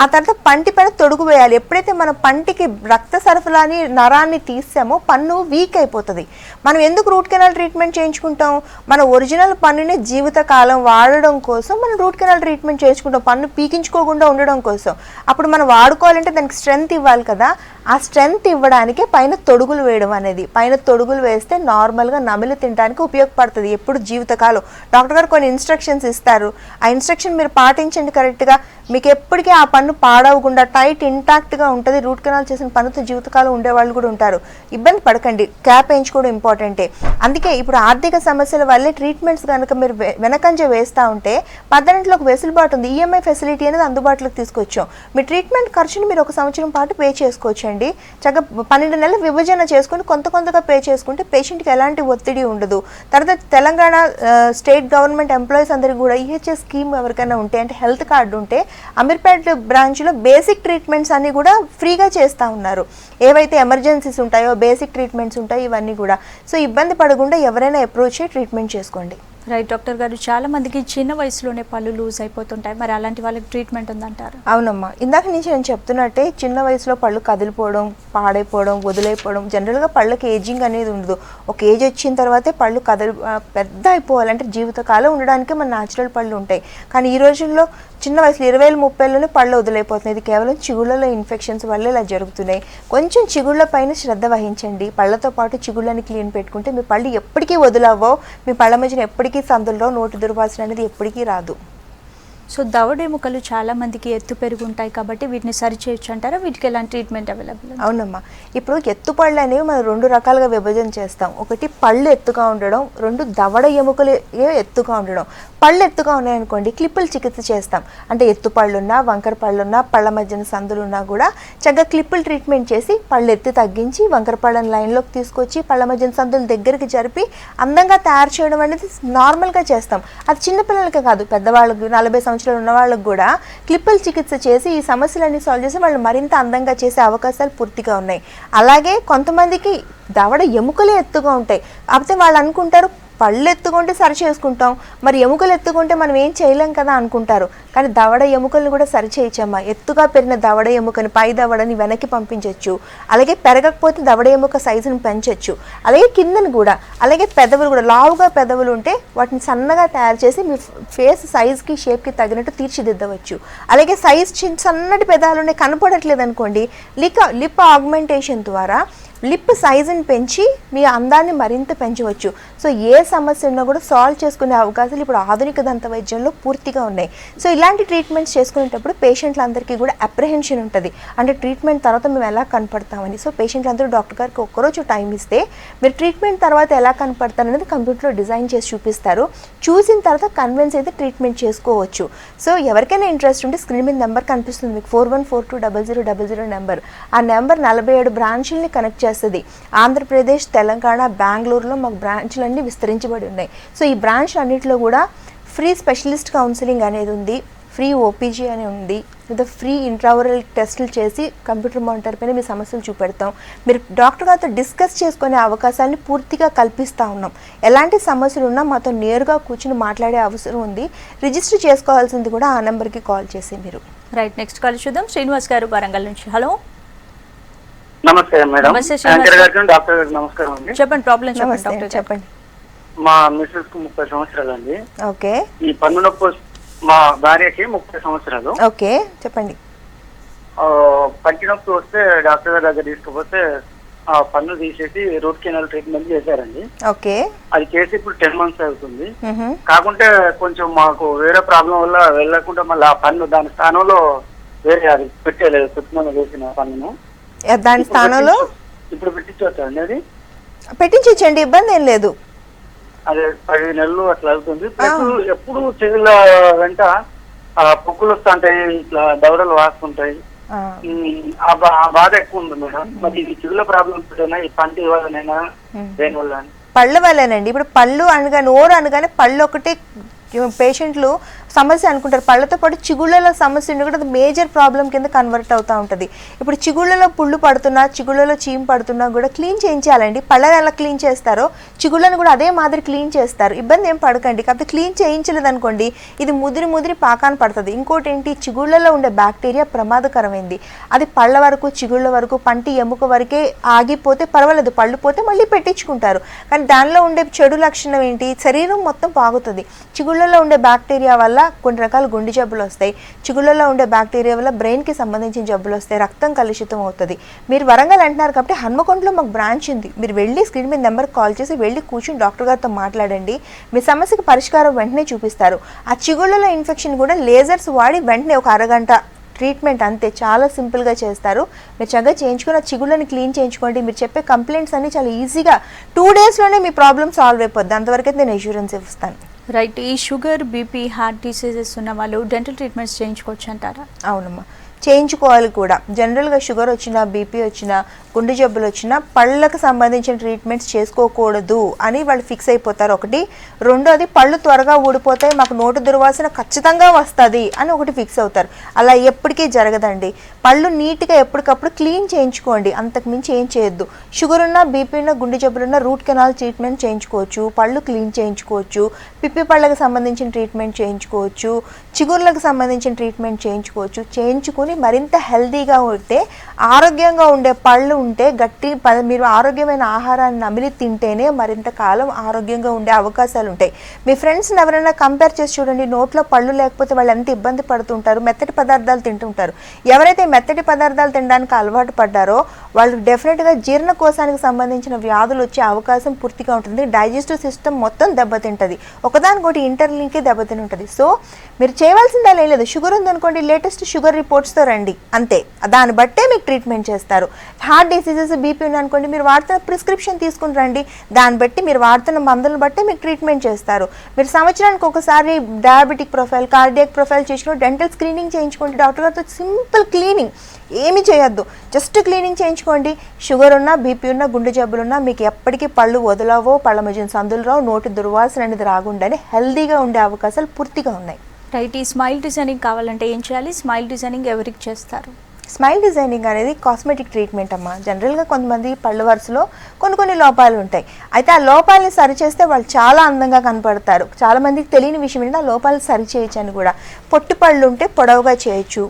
ఆ తర్వాత పంటి పైన తొడుగు వేయాలి. ఎప్పుడైతే మన పంటికి రక్త సరఫరాని నరాన్ని తీసామో పన్ను వీక్ అయిపోతుంది. మనం ఎందుకు రూట్ కెనాల్ ట్రీట్మెంట్ చేయించుకుంటాం? మన ఒరిజినల్ పన్నుని జీవితకాలం వాడడం కోసం మనం రూట్ కెనాల్ ట్రీట్మెంట్ చేయించుకుంటాం, పన్ను పీకించుకోకుండా ఉండడం కోసం. అప్పుడు మనం వాడుకోవాలంటే దానికి స్ట్రెంగ్త్ ఇవ్వాలి కదా. ఆ స్ట్రెంగ్త్ ఇవ్వడానికే పైన తొడుగులు వేయడం అనేది. పైన తొడుగులు వేస్తే నార్మల్గా నమిలి తినడానికి ఉపయోగపడుతుంది ఎప్పుడు జీవితకాలం. డాక్టర్ గారు కొన్ని ఇన్స్ట్రక్షన్స్ ఇస్తారు, ఆ ఇన్స్ట్రక్షన్ మీరు పాటించండి కరెక్ట్గా. మీకు ఎప్పటికీ ఆ పన్ను పాడవకుండా టైట్ ఇంటాక్ట్గా ఉంటుంది. రూట్ కెనాల్ చేసిన పన్నుతో జీవితకాలం ఉండేవాళ్ళు కూడా ఉంటారు. ఇబ్బంది పడకండి, క్యాప్ వేయించుకోవడం ఇంపార్టెంటే. అందుకే ఇప్పుడు ఆర్థిక సమస్యల వల్లే ట్రీట్మెంట్స్ కనుక మీరు వెనకంజ వేస్తూ ఉంటే పద్దెనింటిలోకి వెసులుబాటు ఉంది. ఈఎంఐ ఫెసిలిటీ అనేది అందుబాటులోకి తీసుకొచ్చాం. మీ ట్రీట్మెంట్ ఖర్చుని మీరు 1 సంవత్సరం పాటు పే చేసుకోవచ్చు అండి. చక్కగా 12 నెలల విభజన చేసుకుని కొంతగా పే చేసుకుంటే పేషెంట్కి ఎలాంటి ఒత్తిడి ఉండదు. తర్వాత తెలంగాణ స్టేట్ గవర్నమెంట్ ఎంప్లాయీస్ అందరికీ కూడా ఈహెచ్ఎస్ స్కీమ్ ఎవరికైనా ఉంటే, అంటే హెల్త్ కార్డు ఉంటే అమీర్పేట్ బ్రాంచ్లో బేసిక్ ట్రీట్మెంట్స్ అన్నీ కూడా ఫ్రీగా చేస్తూ ఉన్నారు. ఏవైతే ఎమర్జెన్సీస్ ఉంటాయో, బేసిక్ ట్రీట్మెంట్స్ ఉంటాయో ఇవన్నీ కూడా. సో ఇబ్బంది పడకుండా ఎవరైనా అప్రోచ్ అయ్యి ట్రీట్మెంట్ చేసుకోండి. రైట్ డాక్టర్ గారు, చాలా మందికి చిన్న వయసులోనే పళ్ళు లూజ్ అయిపోతుంటాయి, మరి అలాంటి వాళ్ళకి ట్రీట్మెంట్ ఉందంటారు? అవునమ్మా, ఇందాక నుంచి నేను చెప్తున్నట్టే చిన్న వయసులో పళ్ళు కదిలిపోవడం, పాడైపోవడం, వదిలైపోవడం, జనరల్గా పళ్ళకి ఏజింగ్ అనేది ఉండదు. ఒక ఏజ్ వచ్చిన తర్వాతే పళ్ళు పెద్ద అయిపోవాలంటే జీవితకాలం ఉండడానికి మన న్యాచురల్ పళ్ళు ఉంటాయి. కానీ ఈ రోజుల్లో చిన్న వయసులో 20-30లోనే పళ్ళు వదిలైపోతున్నాయి. ఇది కేవలం చిగుళ్ళలో ఇన్ఫెక్షన్స్ వల్ల ఇలా జరుగుతున్నాయి. కొంచెం చిగుళ్ళ పైన శ్రద్ధ వహించండి. పళ్ళతో పాటు చిగుళ్ళని క్లీన్ పెట్టుకుంటే మీ పళ్ళు ఎప్పటికీ వదిలవ్వవు. మీ పళ్ళ మధ్యన ఎప్పటికీ సందుల్లో నోటి దుర్వాసన అనేది ఎప్పటికీ రాదు. సో దవడ ఎముకలు చాలా మందికి ఎత్తు పెరుగుంటాయి కాబట్టి వీటిని సరి చేయొచ్చు అంటారా? వీటికి ఎలాంటి ట్రీట్మెంట్ అవైలబుల్? అవునమ్మా, ఇప్పుడు ఎత్తు పళ్ళు అనేవి మనం 2 రకాలుగా విభజన చేస్తాం. ఒకటి పళ్ళు ఎత్తుగా ఉండడం, 2 దవడ ఎముకలు ఎత్తుగా ఉండడం. పళ్ళు ఎత్తుగా ఉన్నాయనుకోండి, క్లిప్పులు చికిత్స చేస్తాం. అంటే ఎత్తు పళ్ళున్నా, వంకర పళ్ళున్నా, పళ్ళ మధ్యన సందులున్నా కూడా చక్కగా క్లిప్పులు ట్రీట్మెంట్ చేసి పళ్ళు ఎత్తి తగ్గించి వంకర పళ్ళని లైన్లోకి తీసుకొచ్చి పళ్ళ మధ్యన సందులు దగ్గరికి జరిపి అందంగా తయారు చేయడం అనేది నార్మల్గా చేస్తాం. అది చిన్నపిల్లలకే కాదు, పెద్దవాళ్ళకి 40 సంవత్సరాలు ఉన్న వాళ్ళకు కూడా క్లిప్పులు చికిత్స చేసి ఈ సమస్యలన్నీ సాల్వ్ చేసి వాళ్ళు మరింత అందంగా చేసే అవకాశాలు పూర్తిగా ఉన్నాయి. అలాగే కొంతమందికి దవడ ఎముకలే ఎత్తుగా ఉంటాయి. కాకపోతే వాళ్ళు అనుకుంటారు పళ్ళు ఎత్తుకుంటే సరి చేసుకుంటాం, మరి ఎముకలు ఎత్తుకుంటే మనం ఏం చేయలేం కదా అనుకుంటారు. కానీ దవడ ఎముకలను కూడా సరి చేయొచ్చమ్మా. ఎత్తుగా పెరిగిన దవడ ఎముకని, పై దవడని వెనక్కి పంపించవచ్చు. అలాగే పెరగకపోతే దవడ ఎముక సైజుని పెంచవచ్చు. అలాగే కిందను కూడా, అలాగే పెదవులు కూడా, లావుగా పెదవులు ఉంటే వాటిని సన్నగా తయారు చేసి మీ ఫేస్ సైజ్కి, షేప్కి తగినట్టు తీర్చిదిద్దవచ్చు. అలాగే సన్నటి పెదాలు కనపడట్లేదు అనుకోండి, లిప్ ఆగ్మెంటేషన్ ద్వారా లిప్ సైజుని పెంచి మీ అందాన్ని మరింత పెంచవచ్చు. సో ఏ సమస్య ఉన్నా కూడా సాల్వ్ చేసుకునే అవకాశాలు ఇప్పుడు ఆధునిక దంత వైద్యంలో పూర్తిగా ఉన్నాయి. సో ఇలాంటి ట్రీట్మెంట్స్ చేసుకునేటప్పుడు పేషెంట్లందరికీ కూడా అప్రహెన్షన్ ఉంటుంది, అంటే ట్రీట్మెంట్ తర్వాత మేము ఎలా కనపడతామని. సో పేషెంట్లందరూ డాక్టర్ గారికి ఒక్కరోజు టైం ఇస్తే మీరు ట్రీట్మెంట్ తర్వాత ఎలా కనపడతారు అనేది కంప్యూటర్లో డిజైన్ చేసి చూపిస్తారు. చూసిన తర్వాత కన్విన్స్ అయితే ట్రీట్మెంట్ చేసుకోవచ్చు. సో ఎవరికైనా ఇంట్రెస్ట్ ఉంటే స్క్రీన్ మీద నెంబర్ కనిపిస్తుంది మీకు, 41420000 నెంబర్. ఆ నెంబర్ 47 బ్రాంచ్లని కనెక్ట్ చేస్తుంది. ఆంధ్రప్రదేశ్, తెలంగాణ, బెంగళూరులో మాకు బ్రాంచ్లన్నీ విస్తరించబడి ఉన్నాయి. సో ఈ బ్రాంచ్ అన్నింటిలో కూడా ఫ్రీ స్పెషలిస్ట్ కౌన్సిలింగ్ అనేది ఉంది, ఫ్రీ ఓపీజీ అని ఉంది, లేదా ఫ్రీ ఇంట్రావరల్ టెస్టులు చేసి కంప్యూటర్ మానిటర్ పైన మీ సమస్యలు చూపెడతాం. మీరు డాక్టర్ గారితో డిస్కస్ చేసుకునే అవకాశాన్ని పూర్తిగా కల్పిస్తూ ఉన్నాం. ఎలాంటి సమస్యలు ఉన్నా మాతో నేరుగా కూర్చుని మాట్లాడే అవసరం ఉంది. రిజిస్టర్ చేసుకోవాల్సింది కూడా ఆ నెంబర్కి కాల్ చేసి మీరు. రైట్, నెక్స్ట్ కాల్ చూద్దాం. శ్రీనివాస్ గారు వరంగల్ నుంచి. హలో, నమస్తే మేడం. నమస్తే శ్రీనివాస్ గారు. డాక్టర్ గారికి నమస్కారం అండి. చెప్పండి, ప్రాబ్లం చెప్పండి నమస్తే, డాక్టర్. చెప్పండి. మా మిస్సెస్ కు 30 సంవత్సరాలు అండి. ఓకే, ఈ పన్ను నొప్పి మా భార్యకి 30 సంవత్సరాలు. ఓకే, చెప్పండి. పంటి నొప్పి వస్తే డాక్టర్ గారి దగ్గర తీసుకుపోతే ఆ పన్ను తీసేసి రూట్ కెనాల్ ట్రీట్మెంట్ చేశారండి. ఓకే, అది చేసి ఇప్పుడు 10 months అవుతుంది. కాకుంటే కొంచెం మాకు వేరే ప్రాబ్లం వల్ల వెళ్ళకుండా మళ్ళీ ఆ పన్ను దాని స్థానంలో వేరే అది పెట్టలేదు, పుట్టిన వేసిన పన్నును దాని స్థానంలో ఇప్పుడు పెట్టించవచ్చండి. అది పెట్టించండి, ఇబ్బంది ఏం లేదు. అదే 10 నెలలు అట్లా అవుతుంది. ఎప్పుడు చెవుల వెంట పొక్కులు వస్తుంటాయి, ఇట్లా దవడలు వాస్తుంటాయి. ఆ బాధ ఎక్కువ ఉంది మేడం. మరి ఇది చెవుల ప్రాబ్లమ్స్ ఈ పంటి వల్లనైనా దేని వల్ల? పళ్ళ వల్లేనండి. ఇప్పుడు పళ్ళు అనగా నోరు అనగానే పళ్ళు ఒకటి పేషెంట్లు సమస్య అనుకుంటారు. పళ్ళతో పాటు చిగుళ్ళలో సమస్య ఉండి కూడా అది మేజర్ ప్రాబ్లం కింద కన్వర్ట్ అవుతూ ఉంటుంది. ఇప్పుడు చిగుళ్ళలో పుళ్ళు పడుతున్నా, చిగుళ్ళలో చీమ పడుతున్నా కూడా క్లీన్ చేయించాలండి. పళ్ళని ఎలా క్లీన్ చేస్తారో చిగుళ్ళను కూడా అదే మాదిరి క్లీన్ చేస్తారు. ఇబ్బంది ఏం పడకండి. కాకపోతే క్లీన్ చేయించలేదు అనుకోండి, ఇది ముదిరి పాకాన పడుతుంది. ఇంకోటి ఏంటి, చిగుళ్ళలో ఉండే బ్యాక్టీరియా ప్రమాదకరమైంది. అది పళ్ళ వరకు, చిగుళ్ళ వరకు, పంటి ఎముక వరకే ఆగిపోతే పర్వాలేదు, పళ్ళు పోతే మళ్ళీ పెట్టించుకుంటారు. కానీ దానిలో ఉండే చెడు లక్షణం ఏంటి, శరీరం మొత్తం పాగుతుంది. చిగుళ్ళలో ఉండే బ్యాక్టీరియా వల్ల కొన్ని రకాల గుండె జబ్బులు వస్తాయి. చిగుళ్ళలో ఉండే బ్యాక్టీరియా వల్ల బ్రెయిన్కి సంబంధించిన జబ్బులు వస్తాయి, రక్తం కలుషితం అవుతుంది. మీరు వరంగల్ అంటున్నారు కాబట్టి హన్మకొండలో మాకు బ్రాంచ్ ఉంది. మీరు వెళ్ళి స్క్రీన్ మీద నెంబర్ కాల్ చేసి వెళ్ళి కూర్చుని డాక్టర్ గారితో మాట్లాడండి. మీ సమస్యకి పరిష్కారం వెంటనే చూపిస్తారు. ఆ చిగుళ్ళలో ఇన్ఫెక్షన్ కూడా లేజర్స్ వాడి వెంటనే ఒక అరగంట ట్రీట్మెంట్ అంతే, చాలా సింపుల్గా చేస్తారు. మీరు చక్కగా చేయించుకుని ఆ చిగుళ్ళని క్లీన్ చేయించుకోండి. మీరు చెప్పే కంప్లైంట్స్ అన్ని చాలా ఈజీగా 2 daysలోనే మీ ప్రాబ్లమ్ సాల్వ్ అయిపోద్ది. అంతవరకైతే నేను ఇన్సూరెన్స్ ఇస్తాను. రైట్, ఈ షుగర్, బీపీ, హార్ట్ డిసీజెస్ ఉన్న వాళ్ళు డెంటల్ ట్రీట్మెంట్స్ చేయించుకోవచ్చు అంటారా? అవునమ్మా, చేయించుకోవాలి కూడా. జనరల్గా షుగర్ వచ్చినా, బీపీ వచ్చినా, గుండె జబ్బులు వచ్చినా పళ్ళకు సంబంధించిన ట్రీట్మెంట్స్ చేసుకోకూడదు అని వాళ్ళు ఫిక్స్ అయిపోతారు. ఒకటి. రెండోది, పళ్ళు త్వరగా ఊడిపోతాయి, మాకు నోటు దుర్వాసన ఖచ్చితంగా వస్తుంది అని ఒకటి ఫిక్స్ అవుతారు. అలా ఎప్పటికీ జరగదండి. పళ్ళు నీట్గా ఎప్పటికప్పుడు క్లీన్ చేయించుకోండి, అంతకుమించి ఏం చేయొద్దు. షుగర్ ఉన్నా, బీపీ ఉన్నా, గుండె జబ్బులున్నా రూట్ కెనాల్ ట్రీట్మెంట్ చేయించుకోవచ్చు, పళ్ళు క్లీన్ చేయించుకోవచ్చు, పిప్పి పళ్ళకు సంబంధించిన ట్రీట్మెంట్ చేయించుకోవచ్చు, చిగుర్లకు సంబంధించిన ట్రీట్మెంట్ చేయించుకోవచ్చు. చేయించుకుని మరింత హెల్తీగా ఉంటే, ఆరోగ్యంగా ఉండే పళ్ళు ఉంటే, మీరు ఆరోగ్యమైన ఆహారాన్ని నమిలి తింటేనే మరింత కాలం ఆరోగ్యంగా ఉండే అవకాశాలు ఉంటాయి. మీ ఫ్రెండ్స్ని ఎవరైనా కంపేర్ చేసి చూడండి, నోట్లో పళ్ళు లేకపోతే వాళ్ళు ఎంత ఇబ్బంది పడుతుంటారు, మెత్తటి పదార్థాలు తింటుంటారు. ఎవరైతే మెత్తటి పదార్థాలు తినడానికి అలవాటు పడ్డారో వాళ్ళు డెఫినెట్గా జీర్ణకోశానికి సంబంధించిన వ్యాధులు వచ్చే అవకాశం పూర్తిగా ఉంటుంది. డైజెస్టివ్ సిస్టమ్ మొత్తం దెబ్బతింటుంది, ఒకదానికొకటి ఇంటర్లింకే దెబ్బతిని ఉంటుంది. సో మీరు చేయవలసిందే లేదు. షుగర్ ఉందనుకోండి, లేటెస్ట్ షుగర్ రిపోర్ట్స్తో రండి, అంతే. దాన్ని బట్టే మీకు ట్రీట్మెంట్ చేస్తారు. హార్ట్ డిసీజెస్, బీపీ ఉందనుకోండి, మీరు వాడుతున్న ప్రిస్క్రిప్షన్ తీసుకుని రండి, దాన్ని బట్టి మీరు వాడుతున్న మందులను బట్టే మీకు ట్రీట్మెంట్ చేస్తారు. మీరు సంవత్సరానికి ఒకసారి డయాబెటిక్ ప్రొఫైల్, కార్డియాక్ ప్రొఫైల్ చేసుకుని డెంటల్ స్క్రీనింగ్ చేయించుకోండి డాక్టర్ గారితో. సింపుల్ క్లీనింగ్, ఏమి చేయొద్దు, జస్ట్ క్లీనింగ్ చేయించుకోండి. షుగర్ ఉన్నా, బీపీ ఉన్నా, గుండె జబ్బులున్నా మీకు ఎప్పటికీ పళ్ళు వదలవో, పళ్ళ మధ్యన సందులు రావు, నోటి దుర్వాసన అనేది రాకుండానే హెల్దీగా ఉండే అవకాశాలు పూర్తిగా ఉన్నాయి. రైట్, ఈ స్మైల్ డిజైనింగ్ కావాలంటే ఏం చేయాలి? స్మైల్ డిజైనింగ్ ఎవరికి చేస్తారు? స్మైల్ డిజైనింగ్ అనేది కాస్మెటిక్ ట్రీట్మెంట్ అమ్మా. జనరల్గా కొంతమంది పళ్ళ వరుసలో కొన్ని లోపాలు ఉంటాయి. అయితే ఆ లోపాలని సరిచేస్తే వాళ్ళు చాలా అందంగా కనపడతారు. చాలామందికి తెలియని విషయం ఏంటంటే ఆ లోపాలు సరిచేయచ్చు అని కూడా. పొట్టి పళ్ళు ఉంటే పొడవుగా చేయొచ్చు,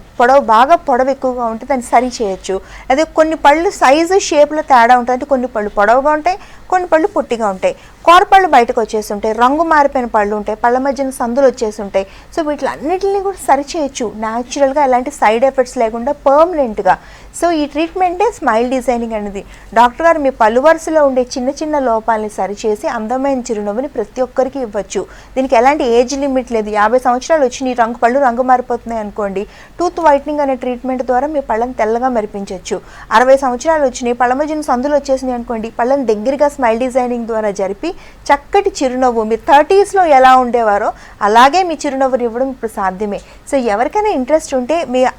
బాగా పొడవు ఎక్కువగా ఉంటే దాన్ని సరి చేయొచ్చు. అదే కొన్ని పళ్ళు సైజు, షేప్లో తేడా ఉంటుంది. అంటే కొన్ని పళ్ళు పొడవుగా ఉంటాయి, కొన్ని పళ్ళు పొట్టిగా ఉంటాయి. కోరపళ్ళు బయటకు వచ్చేస్తుంటాయి, రంగు మారిపోయిన పళ్ళు ఉంటాయి, పళ్ళ మధ్యన సందులు వచ్చేస్తుంటాయి. సో వీటిలన్నిటిని కూడా సరి చేయొచ్చు న్యాచురల్గా, ఎలాంటి సైడ్ ఎఫెక్ట్స్ లేకుండా పర్మనెంట్గా. సో ఈ ట్రీట్మెంటే స్మైల్ డిజైనింగ్ అనేది. డాక్టర్ గారు మీ పళ్ళు వరుసలో ఉండే చిన్న చిన్న లోపాలని సరిచేసి అందమైన చిరునవ్వుని ప్రతి ఒక్కరికి ఇవ్వచ్చు. దీనికి ఎలాంటి ఏజ్ లిమిట్ లేదు. 50 సంవత్సరాలు వచ్చి నీ పళ్ళు రంగు మారిపోతున్నాయి అనుకోండి, టూత్ వైట్నింగ్ అనే ట్రీట్మెంట్ ద్వారా మీ పళ్ళని తెల్లగా మెరిపించవచ్చు. 60 సంవత్సరాలు వచ్చినాయి, పళ్ళ మధ్యన సందులు వచ్చేసినాయి అనుకోండి, పళ్ళని దగ్గరగా స్మైల్ డిజైనింగ్ ద్వారా జరిపి చక్కటి చిరునవ్వు మీరు 30sలో ఎలా ఉండేవారో అలాగే మీ చిరునవ్వుని ఇవ్వడం ఇప్పుడు సాధ్యమే. సో ఎవరికైనా ఇంట్రెస్ట్ ఉంటే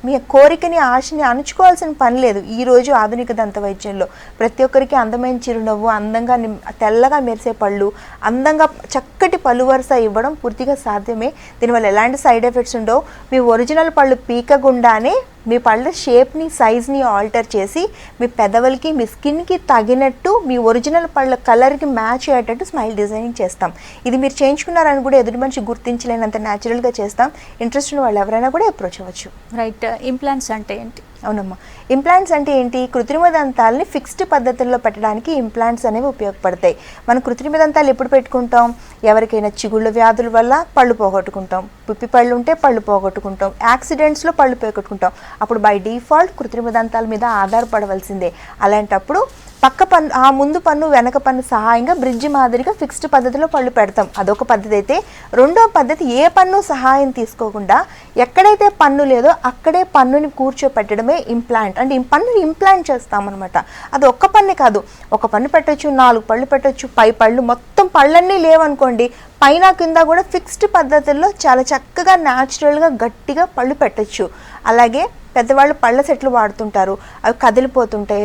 మీ కోరికని ఆశని అణుచుకోవాల్సిన పని లేదు. ఈరోజు ఆధునిక దంత వైద్యంలో ప్రతి ఒక్కరికి అందమైన చిరునవ్వు, అందంగా తెల్లగా మెరిసే పళ్ళు, అందంగా చక్కటి పళ్ళు వరుస ఇవ్వడం పూర్తిగా సాధ్యమే. దీనివల్ల ఎలాంటి సైడ్ ఎఫెక్ట్స్ ఉండవు. మీ ఒరిజినల్ పళ్ళు పీకగుండానే మీ పళ్ళ షేప్ని సైజ్ని ఆల్టర్ చేసి మీ పెదవులకి మీ స్కిన్కి తగినట్టు మీ ఒరిజినల్ పళ్ళ కలర్కి మ్యాచ్ అయ్యేటట్టు స్మైల్ డిజైనింగ్ చేస్తాం. ఇది మీరు చేయించుకున్నారని కూడా ఎదుటి మనిషి గుర్తించలేనంత న్యాచురల్గా చేస్తాం. ఇంట్రెస్ట్ ఉన్న వాళ్ళు ఎవరైనా కూడా అప్రోచ్ అవ్వచ్చు. రైట్. ఇంప్లాంట్స్ అంటే ఏంటి? అవునమ్మా, ఇంప్లాంట్స్ అంటే ఏంటి? కృత్రిమ దంతాలని ఫిక్స్డ్ పద్ధతుల్లో పెట్టడానికి ఇంప్లాంట్స్ అనేవి ఉపయోగపడతాయి. మనం కృత్రిమ దంతాలు ఎప్పుడు పెట్టుకుంటాం? ఎవరికైనా చిగుళ్ళ వ్యాధుల వల్ల పళ్ళు పోగొట్టుకుంటాం, పిప్పి పళ్ళు ఉంటే పళ్ళు పోగొట్టుకుంటాం, యాక్సిడెంట్స్లో పళ్ళు పోగొట్టుకుంటాం. అప్పుడు బై డిఫాల్ట్ కృత్రిమ దంతాల మీద ఆధారపడవలసిందే. అలాంటప్పుడు పక్క పన్ను, ఆ ముందు పన్ను వెనక పన్ను సహాయంగా బ్రిడ్జ్ మాదిరిగా ఫిక్స్డ్ పద్ధతిలో పళ్ళు పెడతాం. అదొక పద్ధతి అయితే, రెండో పద్ధతి ఏ పన్ను సహాయం తీసుకోకుండా ఎక్కడైతే పన్ను లేదో అక్కడే పన్నుని కూర్చోపెట్టడమే ఇంప్లాంట్. అంటే పన్నుని ఇంప్లాంట్ చేస్తామన్నమాట. అది ఒక్క పన్ను కాదు, ఒక పన్ను పెట్టచ్చు, 4 పళ్ళు పెట్టచ్చు, పై పళ్ళు మొత్తం పళ్ళన్నీ లేవనుకోండి, పైన కింద కూడా ఫిక్స్డ్ పద్ధతుల్లో చాలా చక్కగా న్యాచురల్గా గట్టిగా పళ్ళు పెట్టచ్చు. అలాగే పెద్దవాళ్ళు పళ్ళ సెట్లు వాడుతుంటారు, అవి కదిలిపోతుంటాయి,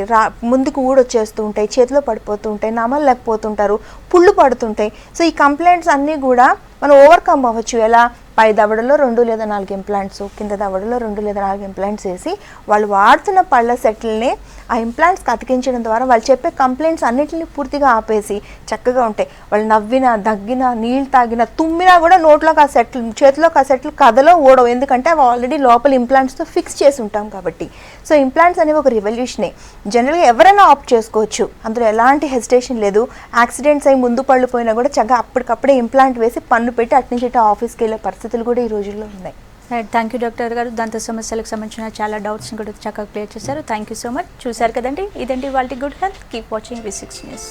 ముందుకు ఊడొచ్చేస్తూ ఉంటాయి, చేతిలో పడిపోతూ ఉంటాయి, నమలలేకపోతుంటారు, పుళ్ళు పడుతుంటాయి. సో ఈ కంప్లైంట్స్ అన్నీ కూడా మనం ఓవర్కమ్ అవ్వచ్చు. ఎలా? పై దవడలో 2 లేదా 4 ఇంప్లాంట్స్, కింద దవడలో 2 లేదా 4 ఇంప్లాంట్స్ వేసి వాళ్ళు వాడుతున్న పళ్ళ సెట్లని ఆ ఇంప్లాంట్స్కి అతికించడం ద్వారా వాళ్ళు చెప్పే కంప్లైంట్స్ అన్నింటినీ పూర్తిగా ఆపేసి చక్కగా ఉంటాయి. వాళ్ళు నవ్వినా, దగ్గినా, నీళ్ళు తాగినా, తుమ్మినా కూడా నోట్లోకి ఆ సెట్లు, చేతిలోకి ఆ సెట్లు కథలో ఓడవు. ఎందుకంటే అవి ఆల్రెడీ లోపల ఇంప్లాంట్స్తో ఫిక్స్ చేసి ఉంటాం కాబట్టి. సో ఇంప్లాంట్స్ అనేవి ఒక రివల్యూషనే. జనరల్గా ఎవరైనా ఆప్ట్ చేసుకోవచ్చు, అందులో ఎలాంటి హెసిటేషన్ లేదు. యాక్సిడెంట్స్ అయి ముందు పళ్ళు పోయినా కూడా చక్కగా అప్పటికప్పుడే ఇంప్లాంట్ వేసి పన్ను పెట్టి అట్నుంచి ఆఫీస్కి వెళ్ళే పరిస్థితులు కూడా ఈ రోజుల్లో ఉన్నాయి. థ్యాంక్ యూ డాక్టర్ గారు. దంత సమస్యలకు సంబంధించిన చాలా డౌట్స్ని కూడా చక్కగా క్లియర్ చేశారు. Thank you so much. చూశారు కదండి, ఇదండి వాళ్ళ good health. Keep watching V6 news.